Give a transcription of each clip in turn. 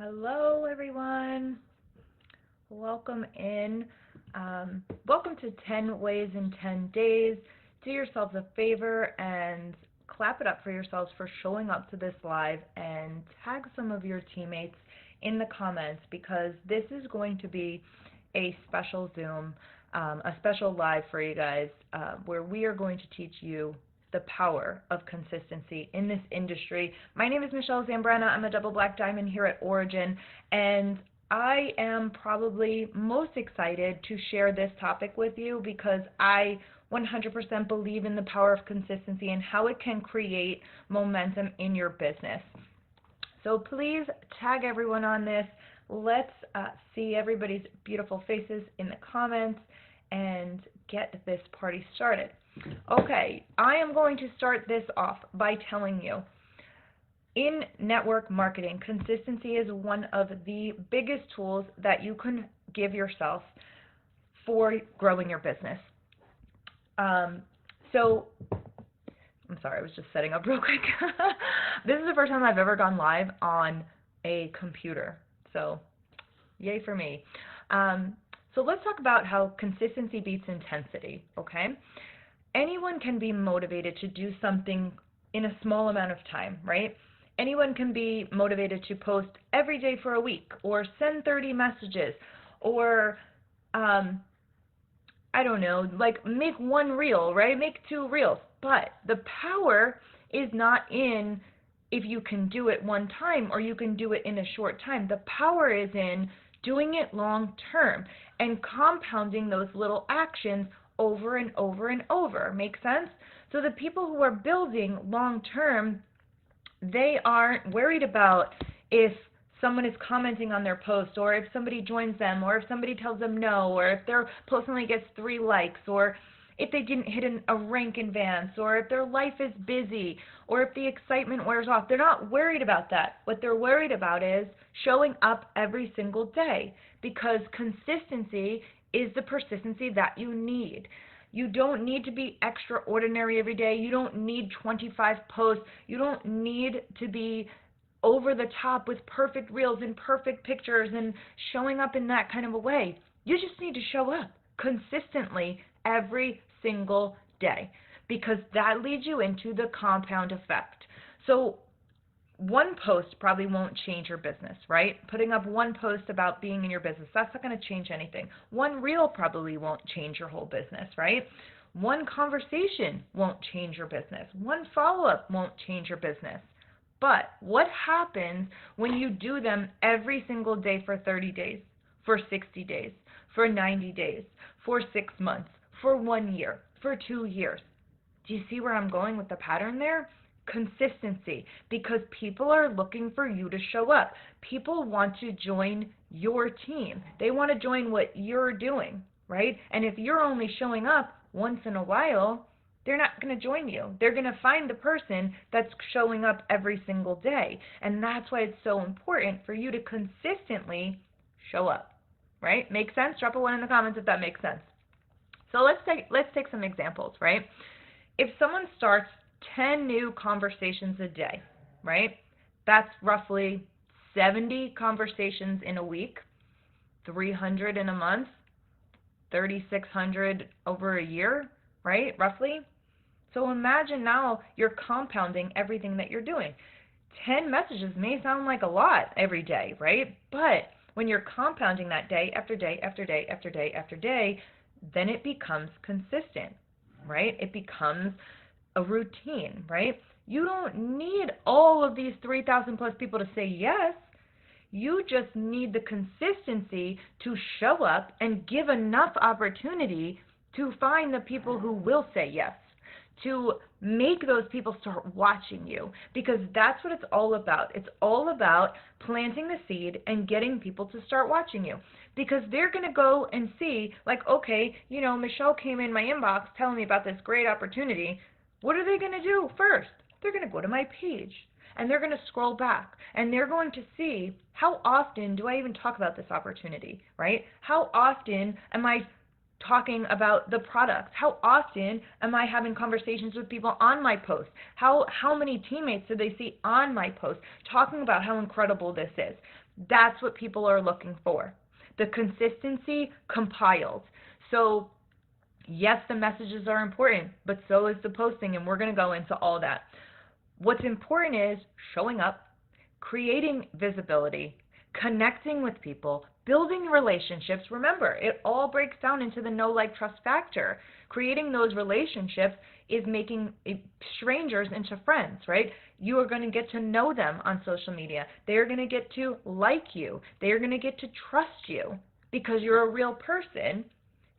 Hello, everyone. Welcome in. Welcome to 10 Ways in 10 Days. Do yourselves a favor and clap it up for yourselves for showing up to this live and tag some of your teammates in the comments because this is going to be a special Zoom, a special live for you guys where we are going to teach you the power of consistency in this industry. My name is Michele Zambrana. I'm a double black diamond here at Origin, and I am probably most excited to share this topic with you because I 100% believe in the power of consistency and how it can create momentum in your business. So please tag everyone on this. Let's see everybody's beautiful faces in the comments and get this party started. Okay, I am going to start this off by telling you, in network marketing, consistency is one of the biggest tools that you can give yourself for growing your business. So, I'm sorry, I was just setting up real quick. This is the first time I've ever gone live on a computer, so yay for me. So let's talk about how consistency beats intensity, okay? Anyone can be motivated to do something in a small amount of time, right? Anyone can be motivated to post every day for a week or send 30 messages or, I don't know, like make one reel, right? Make 2 reels. But the power is not in if you can do it one time or you can do it in a short time. The power is in doing it long term and compounding those little actions over and over and over. Make sense? So the people who are building long term, they aren't worried about if someone is commenting on their post or if somebody joins them or if somebody tells them no or if their post only gets 3 likes or if they didn't hit a rank advance or if their life is busy or if the excitement wears off. They're not worried about that. What they're worried about is showing up every single day because consistency is the persistency that you need. You don't need to be extraordinary every day. You don't need 25 posts. You don't need to be over the top with perfect reels and perfect pictures and showing up in that kind of a way. You just need to show up consistently every single day because that leads you into the compound effect. So one post probably won't change your business, right? Putting up one post about being in your business, that's not going to change anything. One reel probably won't change your whole business, right? One conversation won't change your business. One follow-up won't change your business. But what happens when you do them every single day for 30 days, for 60 days, for 90 days, for 6 months, for 1 year, for 2 years? Do you see where I'm going with the pattern there? Consistency, because people are looking for you to show up. People want to join your team. They want to join what you're doing, right? And if you're only showing up once in a while, they're not going to join you. They're going to find the person that's showing up every single day. And that's why it's so important for you to consistently show up, right? Make sense? Drop a 1 in the comments if that makes sense. So let's take some examples, right? If someone starts 10 new conversations a day, right? That's roughly 70 conversations in a week, 300 in a month, 3,600 over a year, right? Roughly. So imagine now you're compounding everything that you're doing. 10 messages may sound like a lot every day, right? But when you're compounding that day after day after day after day after day, then it becomes consistent, right? It becomes a routine, right? You don't need all of these 3,000 plus people to say yes. You just need the consistency to show up and give enough opportunity to find the people who will say yes, to make those people start watching you, because that's what it's all about. It's all about planting the seed and getting people to start watching you, because they're going to go and see, like, okay, you know, Michele came in my inbox telling me about this great opportunity. What are they going to do first? They're going to go to my page, and they're going to scroll back, and they're going to see, how often do I even talk about this opportunity, right? How often am I talking about the product? How often am I having conversations with people on my post? How many teammates do they see on my post talking about how incredible this is? That's what people are looking for. The consistency compiled. So yes, the messages are important, but so is the posting, and we're going to go into all that. What's important is showing up, creating visibility, connecting with people, building relationships. Remember, it all breaks down into the know, like, trust factor. Creating those relationships is making strangers into friends, right? You are going to get to know them on social media. They are going to get to like you. They are going to get to trust you because you're a real person,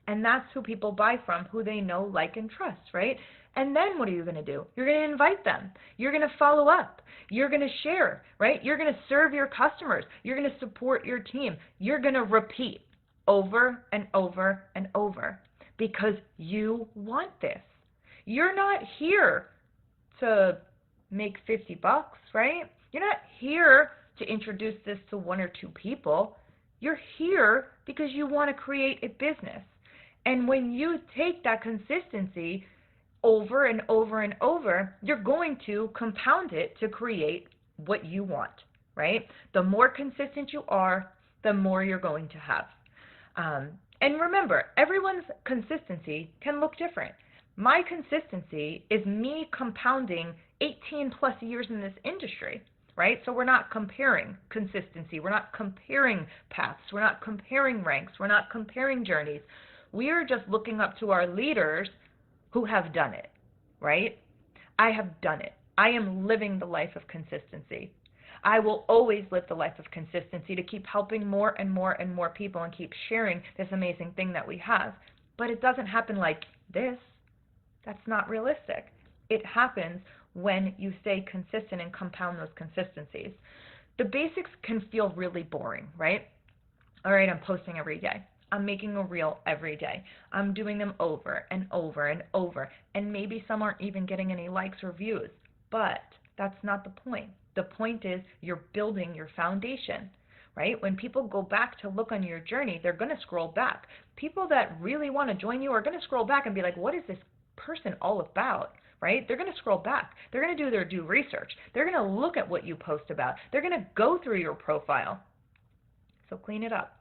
and that's who people buy from, who they know, like, and trust, right? And then what are you going to do? You're going to invite them. You're going to follow up. You're going to share, right? You're going to serve your customers. You're going to support your team. You're going to repeat over and over and over because you want this. You're not here to make $50, right? You're not here to introduce this to one or two people. You're here because you want to create a business. And when you take that consistency over and over and over, you're going to compound it to create what you want, right? The more consistent you are, the more you're going to have. And remember, everyone's consistency can look different. My consistency is me compounding 18 plus years in this industry, right? So we're not comparing consistency. We're not comparing paths. We're not comparing ranks. We're not comparing journeys. We are just looking up to our leaders who have done it, right? I have done it. I am living the life of consistency. I will always live the life of consistency to keep helping more and more and more people and keep sharing this amazing thing that we have. But it doesn't happen like this. That's not realistic. It happens when you stay consistent and compound those consistencies. The basics can feel really boring, right? All right, I'm posting every day. I'm making a reel every day. I'm doing them over and over and over. And maybe some aren't even getting any likes or views. But that's not the point. The point is you're building your foundation, right? When people go back to look on your journey, they're going to scroll back. People that really want to join you are going to scroll back and be like, what is this person all about? Right? They're going to scroll back. They're going to do their due research. They're going to look at what you post about. They're going to go through your profile. So clean it up.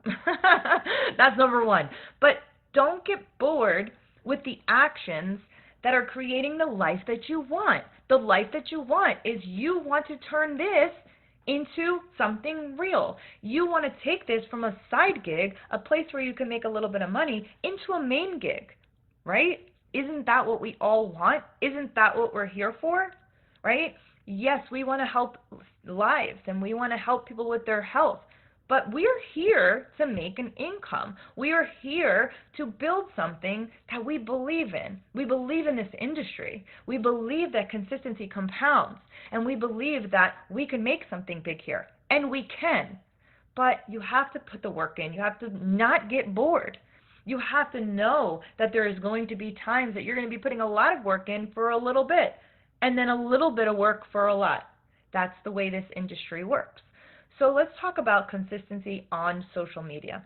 That's number one. But don't get bored with the actions that are creating the life that you want. The life that you want is you want to turn this into something real. You want to take this from a side gig, a place where you can make a little bit of money, into a main gig, right? Isn't that what we all want? Isn't that what we're here for, right? Yes, we want to help lives and we want to help people with their health. But we're here to make an income. We are here to build something that we believe in. We believe in this industry. We believe that consistency compounds. And we believe that we can make something big here. And we can. But you have to put the work in. You have to not get bored. You have to know that there is going to be times that you're going to be putting a lot of work in for a little bit. And then a little bit of work for a lot. That's the way this industry works. So let's talk about consistency on social media.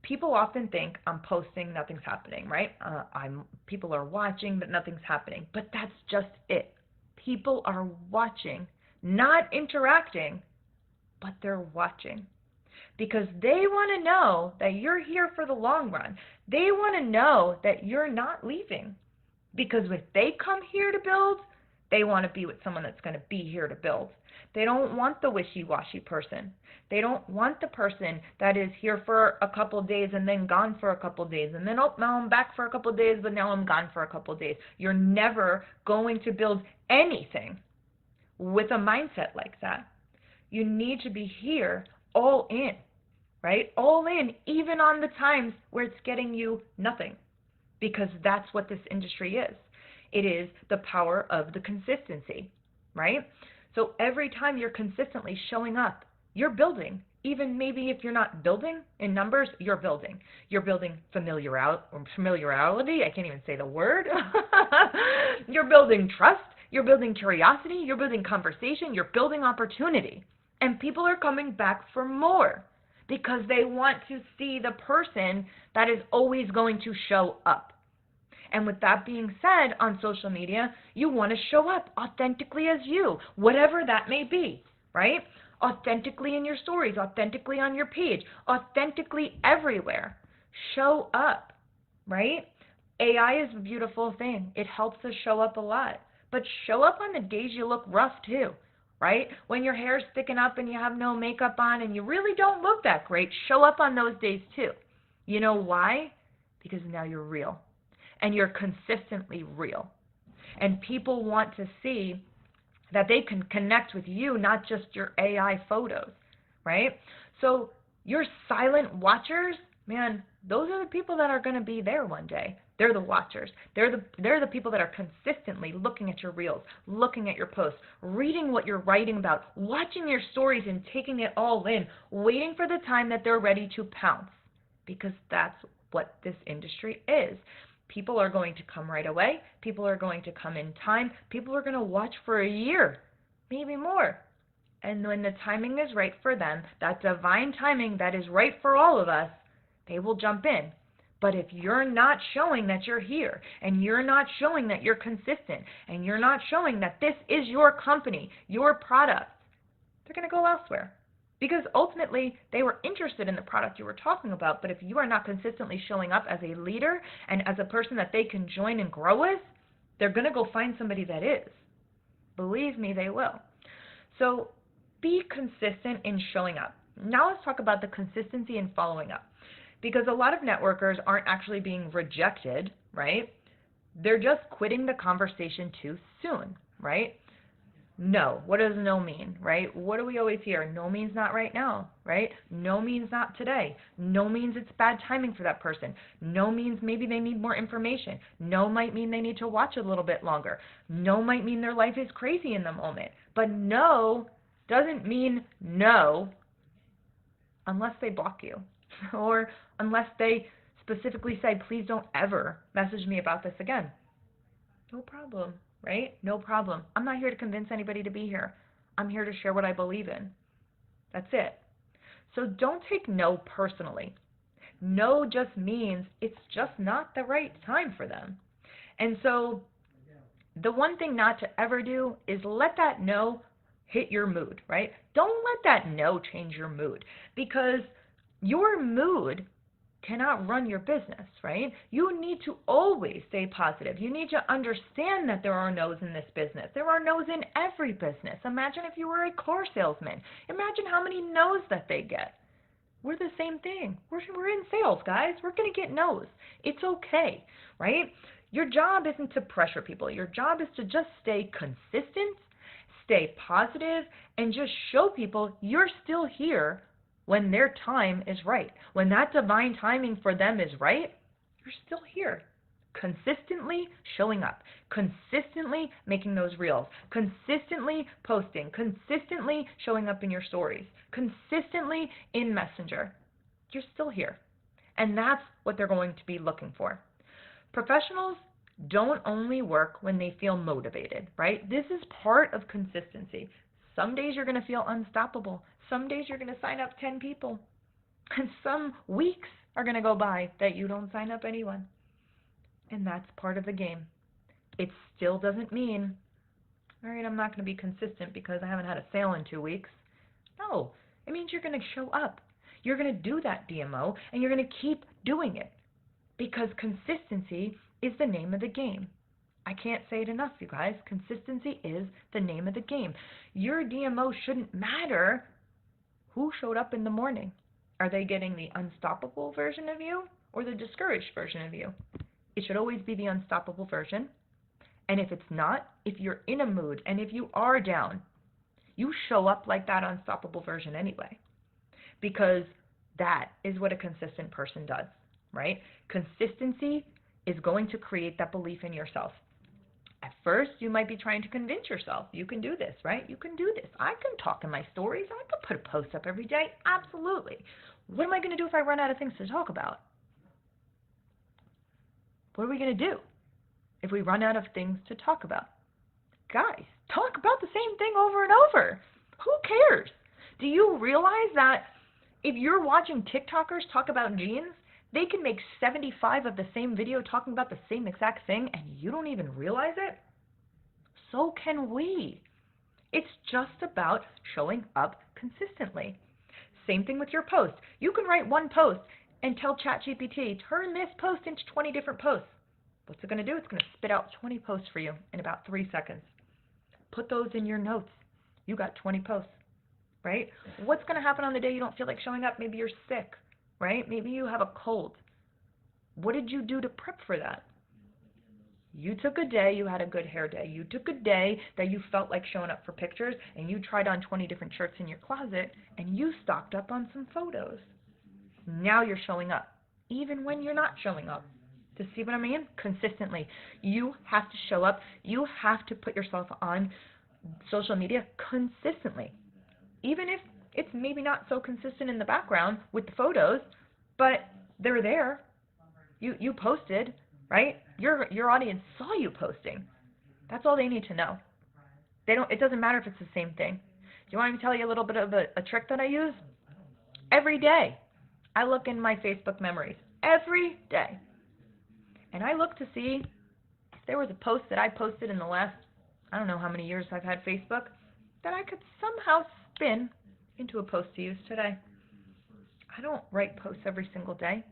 People often think I'm posting, nothing's happening, right? People are watching, but nothing's happening. But that's just it. People are watching, not interacting, but they're watching. Because they want to know that you're here for the long run. They want to know that you're not leaving. Because if they come here to build, they want to be with someone that's going to be here to build. They don't want the wishy-washy person. They don't want the person that is here for a couple of days and then gone for a couple of days and then, oh, now I'm back for a couple of days, but now I'm gone for a couple of days. You're never going to build anything with a mindset like that. You need to be here all in, right? All in, even on the times where it's getting you nothing, because that's what this industry is. It is the power of the consistency, right? So every time you're consistently showing up, you're building. Even maybe if you're not building in numbers, you're building. You're building familiarity. I can't even say the word. You're building trust. You're building curiosity. You're building conversation. You're building opportunity. And people are coming back for more because they want to see the person that is always going to show up. And with that being said, on social media, you want to show up authentically as you, whatever that may be, right? authentically in your stories, authentically on your page, authentically everywhere. Show up, right? AI is a beautiful thing. It helps us show up a lot. But show up on the days you look rough too, right? When your hair's sticking up and you have no makeup on and you really don't look that great, show up on those days too. You know why? Because now you're real. And you're consistently real. And people want to see that they can connect with you, not just your AI photos, right? So your silent watchers, man, those are the people that are going to be there one day. They're the watchers. They're the people that are consistently looking at your reels, looking at your posts, reading what you're writing about, watching your stories and taking it all in, waiting for the time that they're ready to pounce. Because that's what this industry is. People are going to come right away. People are going to come in time. People are going to watch for a year, maybe more. And when the timing is right for them, that divine timing that is right for all of us, they will jump in. But if you're not showing that you're here, and you're not showing that you're consistent, and you're not showing that this is your company, your product, they're going to go elsewhere. Because ultimately, they were interested in the product you were talking about, but if you are not consistently showing up as a leader and as a person that they can join and grow with, they're going to go find somebody that is. Believe me, they will. So be consistent in showing up. Now let's talk about the consistency in following up. Because a lot of networkers aren't actually being rejected, right? They're just quitting the conversation too soon, right? No. What does no mean, right? What do we always hear? No means not right now, right? No means not today. No means it's bad timing for that person. No means maybe they need more information. No might mean they need to watch a little bit longer. No might mean their life is crazy in the moment. But no doesn't mean no unless they block you or unless they specifically say, please don't ever message me about this again. No problem. Right? No problem. I'm not here to convince anybody to be here. I'm here to share what I believe in. That's it. So don't take no personally. No just means it's just not the right time for them. And so the one thing not to ever do is let that no hit your mood, right? Don't let that no change your mood, because your mood cannot run your business, right? You need to always stay positive. You need to understand that there are no's in this business. There are no's in every business. Imagine if you were a car salesman. Imagine how many no's that they get. We're the same thing. We're in sales, guys. We're going to get no's. It's okay, right? Your job isn't to pressure people. Your job is to just stay consistent, stay positive, and just show people you're still here when their time is right. When that divine timing for them is right, you're still here. Consistently showing up, consistently making those reels, consistently posting, consistently showing up in your stories, consistently in Messenger. You're still here. And that's what they're going to be looking for. Professionals don't only work when they feel motivated, right? This is part of consistency. Some days you're going to feel unstoppable. Some days you're going to sign up 10 people. And some weeks are going to go by that you don't sign up anyone. And that's part of the game. It still doesn't mean, all right, I'm not going to be consistent because I haven't had a sale in 2 weeks. No, it means you're going to show up. You're going to do that DMO, and you're going to keep doing it. Because consistency is the name of the game. I can't say it enough, you guys. Consistency is the name of the game. Your DMO shouldn't matter who showed up in the morning. Are they getting the unstoppable version of you or the discouraged version of you? It should always be the unstoppable version. And if it's not, if you're in a mood and if you are down, you show up like that unstoppable version anyway. Because that is what a consistent person does, right? Consistency is going to create that belief in yourself. At first, you might be trying to convince yourself, you can do this, right? You can do this. I can talk in my stories. I can put a post up every day. Absolutely. What am I going to do if I run out of things to talk about? What are we going to do if we run out of things to talk about? Guys, talk about the same thing over and over. Who cares? Do you realize that if you're watching TikTokers talk about jeans, they can make 75 of the same video talking about the same exact thing and you don't even realize it? So can we. It's just about showing up consistently. Same thing with your post. You can write one post and tell ChatGPT, turn this post into 20 different posts. What's it going to do? It's going to spit out 20 posts for you in about 3 seconds. Put those in your notes. You got 20 posts, right? What's going to happen on the day you don't feel like showing up? Maybe you're sick, right? Maybe you have a cold. What did you do to prep for that? You took a day, you had a good hair day. You took a day that you felt like showing up for pictures, and you tried on 20 different shirts in your closet, and you stocked up on some photos. Now you're showing up, even when you're not showing up. To see what I mean? Consistently. You have to show up. You have to put yourself on social media consistently. Even if it's maybe not so consistent in the background with the photos, but they're there. You posted, right? Your audience saw you posting. That's all they need to know. It doesn't matter if it's the same thing. Do you want me to tell you a little bit of a trick that I use? Every day, I look in my Facebook memories. Every day. And I look to see if there was a post that I posted in the last, I don't know how many years I've had Facebook, that I could somehow spin into a post to use today. I don't write posts every single day.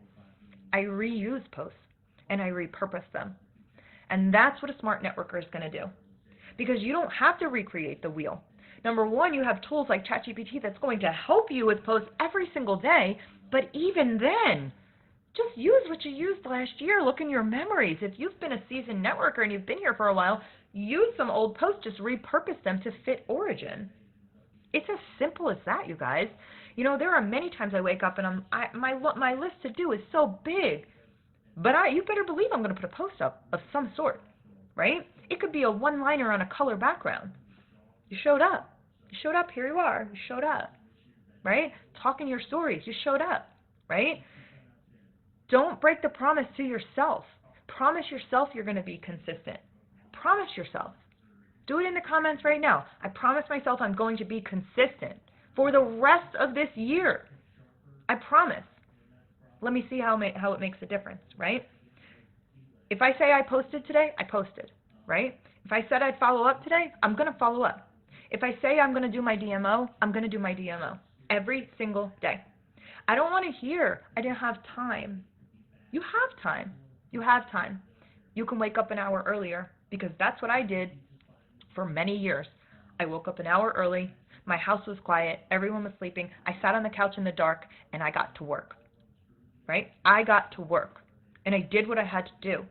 I reuse posts and I repurpose them. And that's what a smart networker is going to do. Because you don't have to recreate the wheel. Number one, you have tools like ChatGPT that's going to help you with posts every single day, but even then, just use what you used last year. Look in your memories. If you've been a seasoned networker and you've been here for a while, use some old posts, just repurpose them to fit origin. It's as simple as that, you guys. You know, there are many times I wake up and my list to do is so big, but you better believe I'm going to put a post up of some sort, right? It could be a one-liner on a color background. You showed up. You showed up. Here you are. You showed up, right? Talking your stories. You showed up, right? Don't break the promise to yourself. Promise yourself you're going to be consistent. Promise yourself. Do it in the comments right now. I promise myself I'm going to be consistent for the rest of this year. I promise. Let me see how it makes a difference, right? If I say I posted today, I posted, right? If I said I'd follow up today, I'm going to follow up. If I say I'm going to do my DMO, I'm going to do my DMO every single day. I don't want to hear I didn't have time. You have time. You have time. You can wake up an hour earlier because that's what I did for many years. I woke up an hour early. My house was quiet. Everyone was sleeping. I sat on the couch in the dark and I got to work, right? I got to work and I did what I had to do,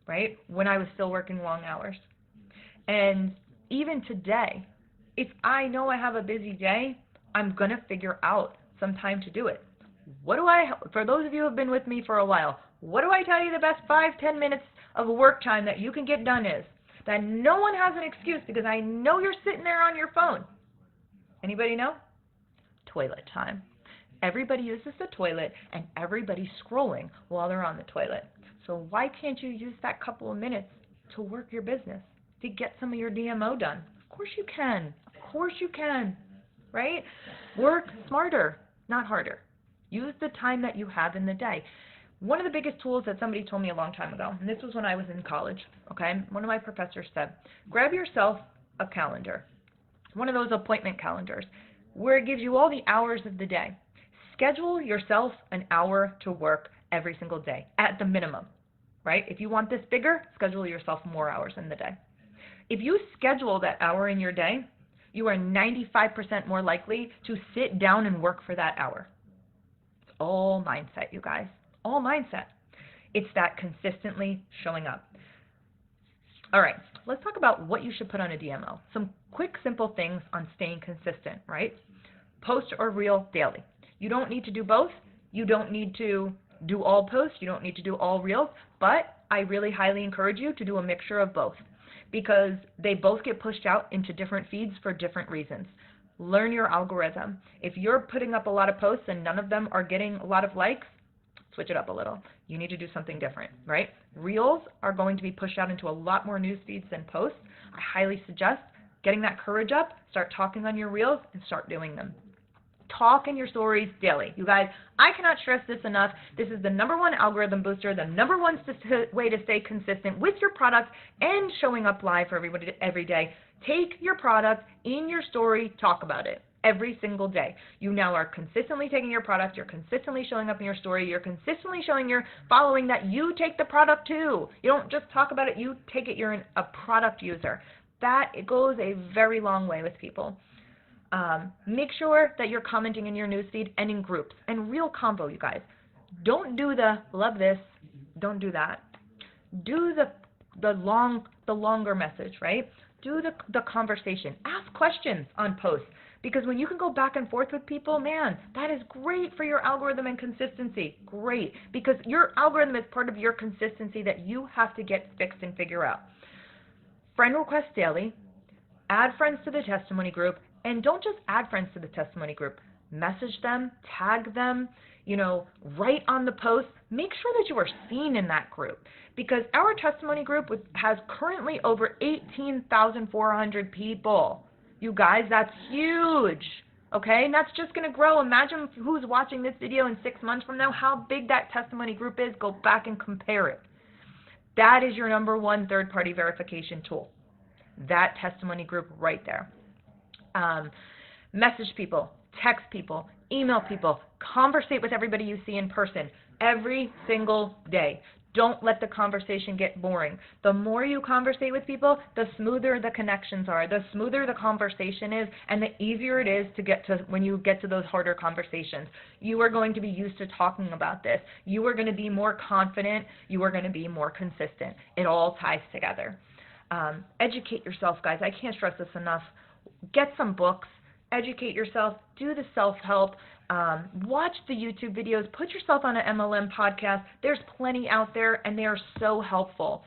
right? When I was still working long hours. And even today, if I know I have a busy day, I'm going to figure out some time to do it. For those of you who have been with me for a while, what do I tell you the best 5-10 minutes of work time that you can get done is? That no one has an excuse because I know you're sitting there on your phone. Anybody know? Toilet time. Everybody uses the toilet and everybody's scrolling while they're on the toilet. So why can't you use that couple of minutes to work your business, to get some of your DMO done? Of course you can. Of course you can, right? Work smarter, not harder. Use the time that you have in the day. One of the biggest tools that somebody told me a long time ago, and this was when I was in college, okay? One of my professors said, grab yourself a calendar, one of those appointment calendars, where it gives you all the hours of the day. Schedule yourself an hour to work every single day, at the minimum, right? If you want this bigger, schedule yourself more hours in the day. If you schedule that hour in your day, you are 95% more likely to sit down and work for that hour. All mindset, you guys. All mindset. It's that consistently showing up. All right, let's talk about what you should put on a DMO. Some quick, simple things on staying consistent, right? Post or reel daily. You don't need to do both. You don't need to do all posts. You don't need to do all reels. But I really highly encourage you to do a mixture of both because they both get pushed out into different feeds for different reasons. Learn your algorithm. If you're putting up a lot of posts and none of them are getting a lot of likes, switch it up a little. You need to do something different, right? Reels are going to be pushed out into a lot more news feeds than posts. I highly suggest getting that courage up, start talking on your reels, and start doing them. Talk in your stories daily. You guys, I cannot stress this enough. This is the #1 algorithm booster, the #1 way to stay consistent with your product and showing up live for everybody every day. Take your product in your story, talk about it every single day. You now are consistently taking your product, you're consistently showing up in your story, you're consistently showing your following that you take the product too. You don't just talk about it, you take it, you're a product user. That it goes a very long way with people. Make sure that you're commenting in your newsfeed and in groups, and real combo, you guys. Don't do the love this, don't do that. Do the longer message, right? Do the conversation. Ask questions on posts, because when you can go back and forth with people, man, that is great for your algorithm and consistency. Great, because your algorithm is part of your consistency that you have to get fixed and figure out. Friend requests daily. Add friends to the testimony group, and don't just add friends to the testimony group. Message them, tag them, write on the post. Make sure that you are seen in that group, because our testimony group has currently over 18,400 people. You guys, that's huge, okay? And that's just going to grow. Imagine who's watching this video in 6 months from now, how big that testimony group is. Go back and compare it. That is your #1 third-party verification tool. That testimony group right there. Message people, text people, email people, conversate with everybody you see in person every single day. Don't let the conversation get boring. The more you conversate with people, the smoother the connections are, the smoother the conversation is, and the easier it is to get to when you get to those harder conversations. You are going to be used to talking about this. You are going to be more confident. You are going to be more consistent. It all ties together. Educate yourself, guys. I can't stress this enough. Get some books. Educate yourself. Do the self-help. Watch the YouTube videos. Put yourself on an MLM podcast. There's plenty out there, and they are so helpful.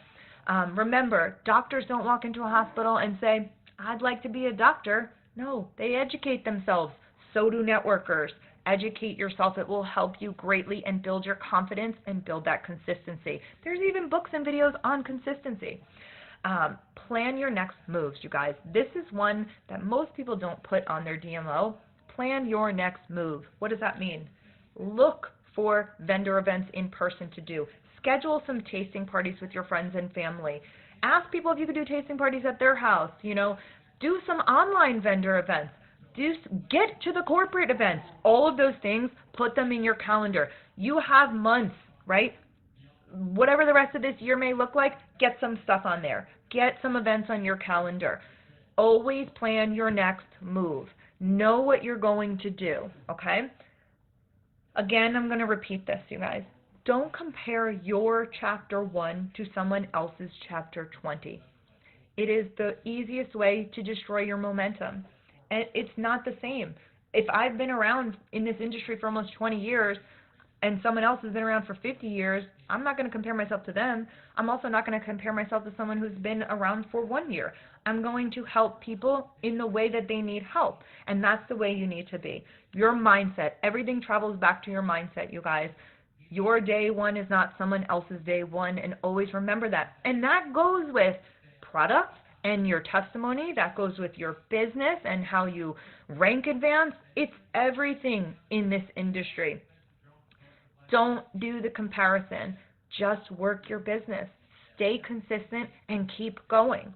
Remember, doctors don't walk into a hospital and say, I'd like to be a doctor. No, they educate themselves. So do networkers. Educate yourself. It will help you greatly and build your confidence and build that consistency. There's even books and videos on consistency. Plan your next moves, you guys. This is one that most people don't put on their DMO. Plan your next move. What does that mean? Look for vendor events in person to do. Schedule some tasting parties with your friends and family. Ask people if you could do tasting parties at their house. Do some online vendor events. Get to the corporate events. All of those things, put them in your calendar. You have months, right? Whatever the rest of this year may look like, get some stuff on there. Get some events on your calendar. Always plan your next move. Know what you're going to do, okay? Again, I'm going to repeat this, you guys. Don't compare your chapter 1 to someone else's chapter 20. It is the easiest way to destroy your momentum. And it's not the same. If I've been around in this industry for almost 20 years, and someone else has been around for 50 years, I'm not going to compare myself to them. I'm also not going to compare myself to someone who's been around for 1 year. I'm going to help people in the way that they need help, and that's the way you need to be. Your mindset, everything travels back to your mindset, you guys. Your day 1 is not someone else's day 1, and always remember that. And that goes with products and your testimony. That goes with your business and how you rank advance. It's everything in this industry. Don't do the comparison. Just work your business. Stay consistent and keep going.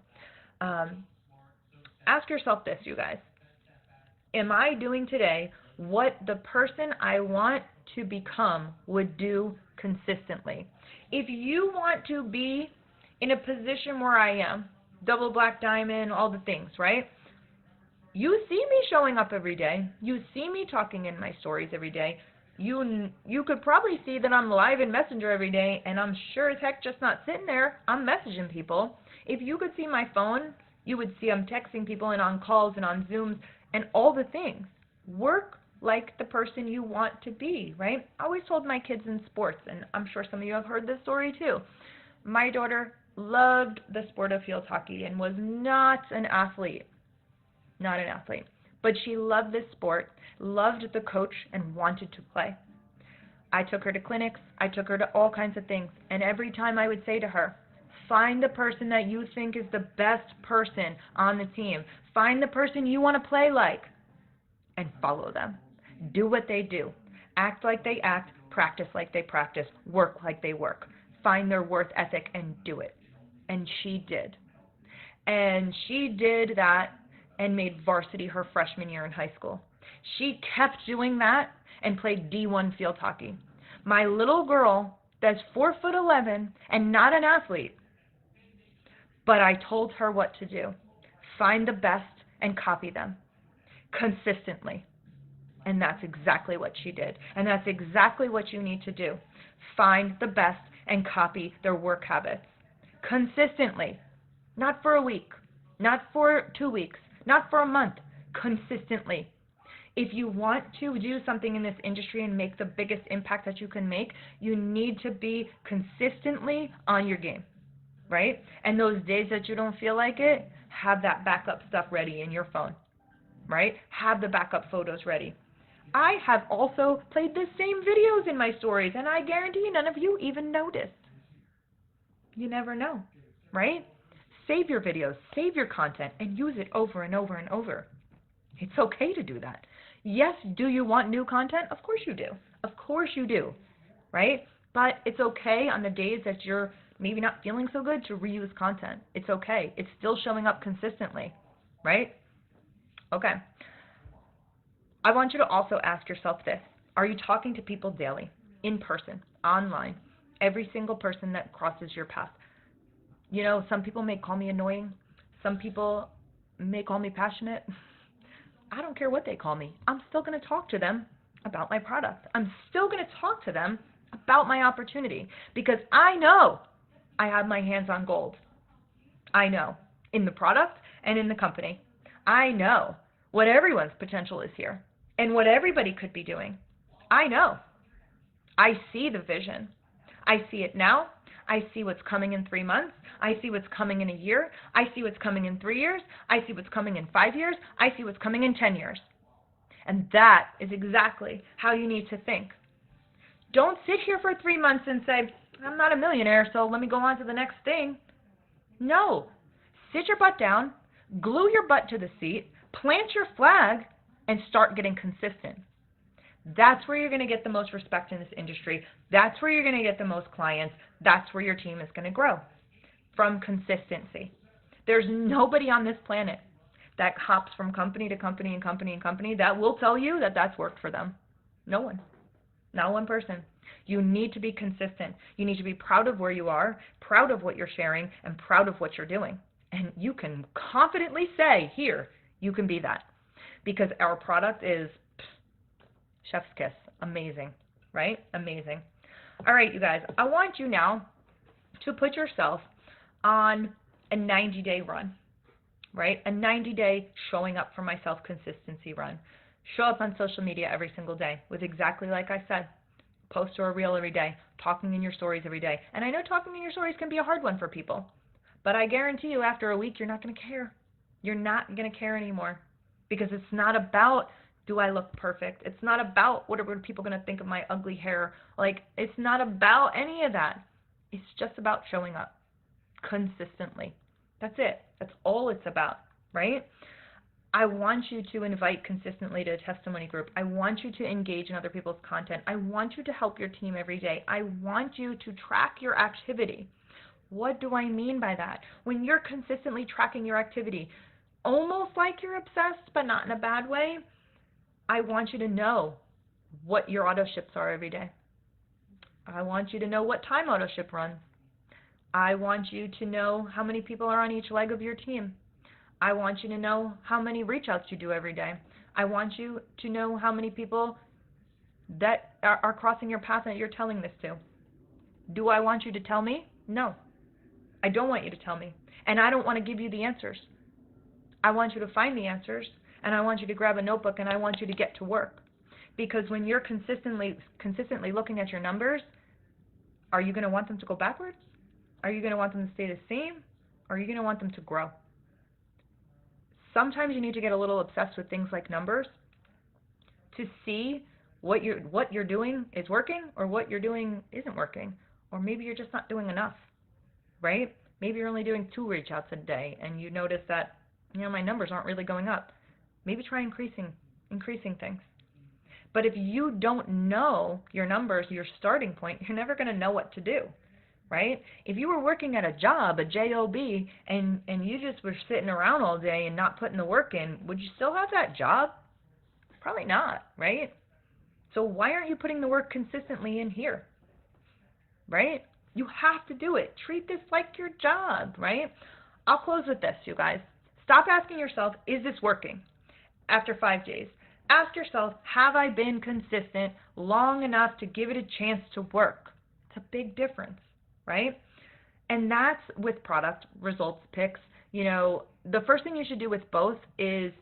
Ask yourself this, you guys. Am I doing today what the person I want to become would do consistently? If you want to be in a position where I am, double black diamond, all the things, right? You see me showing up every day. You see me talking in my stories every day. You could probably see that I'm live in Messenger every day, and I'm sure as heck just not sitting there. I'm messaging people. If you could see my phone, you would see I'm texting people and on calls and on Zooms and all the things. Work like the person you want to be, right? I always told my kids in sports, and I'm sure some of you have heard this story too. My daughter loved the sport of field hockey and was not an athlete. Not an athlete. But she loved this sport, loved the coach, and wanted to play. I took her to clinics. I took her to all kinds of things. And every time I would say to her, find the person that you think is the best person on the team. Find the person you want to play like and follow them. Do what they do. Act like they act, practice like they practice, work like they work. Find their worth ethic and do it. And she did. And she did that and made varsity her freshman year in high school. She kept doing that and played D1 field hockey. My little girl that's 4'11" and not an athlete, but I told her what to do. Find the best and copy them consistently. And that's exactly what she did. And that's exactly what you need to do. Find the best and copy their work habits consistently. Not for a week, not for 2 weeks, not for a month, consistently. If you want to do something in this industry and make the biggest impact that you can make, you need to be consistently on your game, right? And those days that you don't feel like it, have that backup stuff ready in your phone, right? Have the backup photos ready. I have also played the same videos in my stories, and I guarantee none of you even noticed. You never know, right? Save your videos, save your content, and use it over and over and over. It's okay to do that. Yes, do you want new content? Of course you do. Of course you do, right? But it's okay on the days that you're maybe not feeling so good to reuse content. It's okay. It's still showing up consistently, right? Okay. I want you to also ask yourself this. Are you talking to people daily, in person, online, every single person that crosses your path? You know, some people may call me annoying. Some people may call me passionate. I don't care what they call me. I'm still going to talk to them about my product. I'm still going to talk to them about my opportunity because I know I have my hands on gold. I know in the product and in the company. I know what everyone's potential is here and what everybody could be doing. I know. I see the vision. I see it now. I see what's coming in 3 months. I see what's coming in a year. I see what's coming in 3 years. I see what's coming in 5 years. I see what's coming in 10 years. And that is exactly how you need to think. Don't sit here for 3 months and say, I'm not a millionaire, so let me go on to the next thing. No. Sit your butt down, glue your butt to the seat, plant your flag, and start getting consistent. That's where you're going to get the most respect in this industry. That's where you're going to get the most clients. That's where your team is going to grow. From consistency. There's nobody on this planet that hops from company to company and company and company that will tell you that that's worked for them. No one. Not one person. You need to be consistent. You need to be proud of where you are, proud of what you're sharing, and proud of what you're doing. And you can confidently say, here, you can be that. Because our product is chef's kiss. Amazing, right? Amazing. All right, you guys, I want you now to put yourself on a 90-day run, right? A 90-day showing up for myself consistency run. Show up on social media every single day with exactly like I said. Post or a reel every day, talking in your stories every day. And I know talking in your stories can be a hard one for people, but I guarantee you after a week you're not going to care. You're not going to care anymore because it's not about do I look perfect? It's not about what are people going to think of my ugly hair. Like, it's not about any of that. It's just about showing up consistently. That's it. That's all it's about, right? I want you to invite consistently to a testimony group. I want you to engage in other people's content. I want you to help your team every day. I want you to track your activity. What do I mean by that? When you're consistently tracking your activity, almost like you're obsessed, but not in a bad way, I want you to know what your auto ships are every day. I want you to know what time auto ship runs. I want you to know how many people are on each leg of your team. I want you to know how many reach outs you do every day. I want you to know how many people that are crossing your path that you're telling this to. Do I want you to tell me? No. I don't want you to tell me. And I don't want to give you the answers. I want you to find the answers, and I want you to grab a notebook, and I want you to get to work. Because when you're consistently looking at your numbers, are you going to want them to go backwards? Are you going to want them to stay the same? Or are you going to want them to grow? Sometimes you need to get a little obsessed with things like numbers to see what you're doing is working or what you're doing isn't working. Or maybe you're just not doing enough, right? Maybe you're only doing 2 reach outs a day and you notice that, my numbers aren't really going up. Maybe try increasing things. But if you don't know your numbers, your starting point, you're never going to know what to do, right? If you were working at a job, a job, and you just were sitting around all day and not putting the work in, would you still have that job? Probably not, right? So why aren't you putting the work consistently in here, right? You have to do it. Treat this like your job, right? I'll close with this, you guys. Stop asking yourself, is this working? After 5 days, ask yourself, have I been consistent long enough to give it a chance to work? It's a big difference, right? And that's with product results picks. You know, the first thing you should do with both is,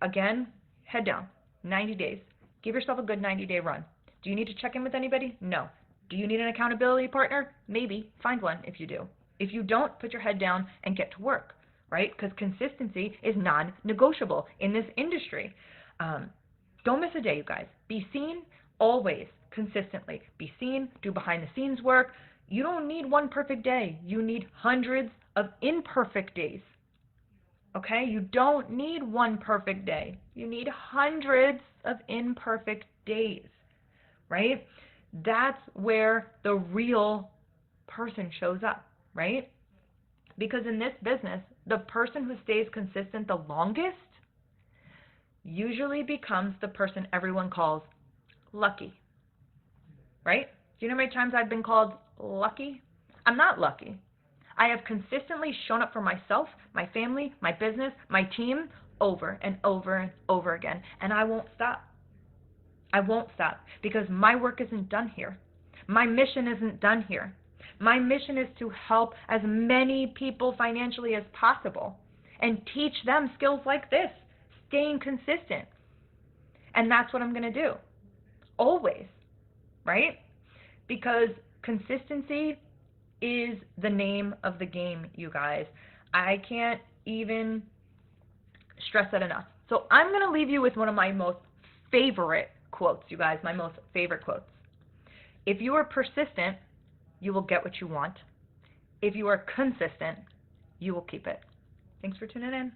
again, head down, 90 days. Give yourself a good 90-day run. Do you need to check in with anybody? No. Do you need an accountability partner? Maybe. Find one if you do. If you don't, put your head down and get to work, right? Because consistency is non-negotiable in this industry. Don't miss a day, you guys. Be seen always, consistently. Be seen, do behind-the-scenes work. You don't need one perfect day. You need hundreds of imperfect days. Okay? You don't need one perfect day. You need hundreds of imperfect days, right? That's where the real person shows up, right? Because in this business, the person who stays consistent the longest usually becomes the person everyone calls lucky, right? Do you know how many times I've been called lucky? I'm not lucky. I have consistently shown up for myself, my family, my business, my team over and over and over again, and I won't stop. I won't stop because my work isn't done here. My mission isn't done here. My mission is to help as many people financially as possible and teach them skills like this, staying consistent. And that's what I'm going to do, always, right? Because consistency is the name of the game, you guys. I can't even stress that enough. So I'm going to leave you with one of my most favorite quotes, you guys, my most favorite quotes. If you are persistent, you will get what you want. If you are consistent, you will keep it. Thanks for tuning in.